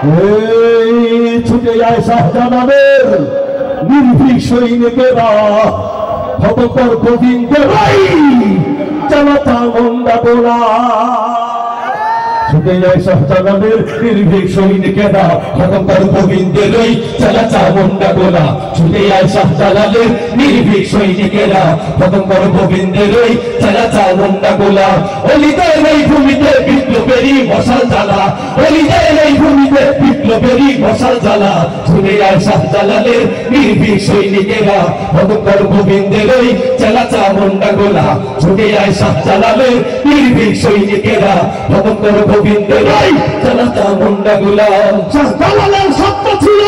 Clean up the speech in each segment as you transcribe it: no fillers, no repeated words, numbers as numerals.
এই ছুটে যায় শাহজালালের নির্ভীক সৈনিকেরা, হতকর গোবিন্দ ভাই চালাতা মন্দা গোলা। ছুটে যায় শাহজালালের নির্ভীক সৈনিকেরা, হতকর গোবিন্দের ওই চালাতা মন্দা গোলা। ছুটে যায় শাহজালালের নির্ভীক সৈনিকেরা, হতকর গোবিন্দের ওই চালাতা মন্দা গোলা। অলিদের এই ভূমিতে বিপ্লবেরই মশাল জ্বালা, অলিদের এই ভূমিতে বিপ্লবেরই মশাল জ্বালা। ছুটে যায় শাহজালালের নির্ভীক সৈনিকেরা, হতকর গোবিন্দের ওই চালাতা মন্দা গোলা। ছুটে যায় শাহজালালের নির্ভীক সৈনিকেরা, হতকর গোবিন্দের ওই চালাতা মন্দা গোলা। শাহজালালের স্বপ্ন ছিল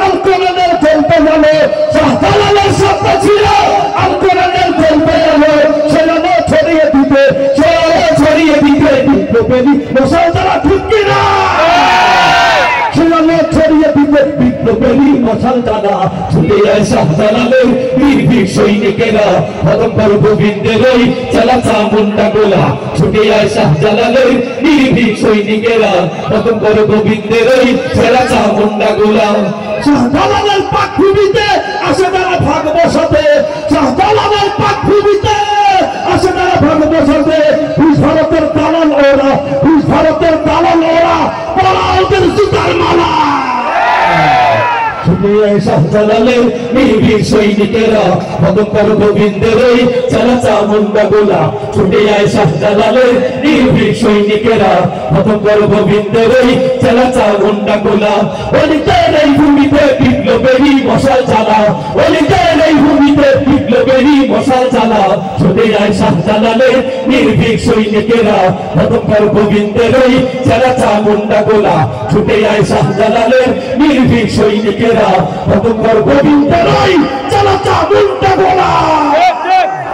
আল কোরআনের চলতে যাবে, শাহজালালের স্বপ্ন ছিল আল কোরআনের চলতে যাবে। সেনানো ছড়িয়ে দিতে, ছড়িয়ে দিতে বিপ্লবেরই মশাল জ্বালা। ঠিক কিনা? সেনানো ছড়িয়ে দিতে বিপ্লবেরই মশাল জ্বালা। ছুটে যায় শাহজালালের নির্ভীক সৈনিকেরা, হতকর গোবিন্দের ওই চালাতা মন্দা গোলা। ছুটে যায় শাহজালালের নির্ভীক সৈনিকেরা, হতকর গোবিন্দের ওই চালাতা মন্দা গোলা। শাহজালালের পাক ভূমিতে আসে তারা ভাগ বসাতে, শাহজালালের পাক ভূমিতে আসে তারা ভাগ বসাতে। ভারতের দালাল ওরা, ভারতের দালাল ওরা, পড়া ওদের জুতার মালা। ছুটে যায় শাহজালালের নির্ভীক সৈনিকেরা, হতকর গোবিন্দের ওই চালাতা মন্দা গোলা। ছুটে যায় শাহজালালের নির্ভীক সৈনিকেরা, হতকর গোবিন্দের ওই চালাতা মন্দা গোলা। অলিদের এই ভূমিতে বিপ্লবেরই মশাল জ্বালা, অলিদের এই ভূমিতে বিপ্লবেরই মশাল জ্বালা। ছুটে যায় শাহজালালের নির্ভীক সৈনিকেরা, হতকর গোবিন্দের ওই চালাতা মন্দা গোলা। ছুটে যায় শাহজালালের নির্ভীক সৈনিকেরা, হতকর গোবিন্দের ওই চালাতা মন্দা গোলা।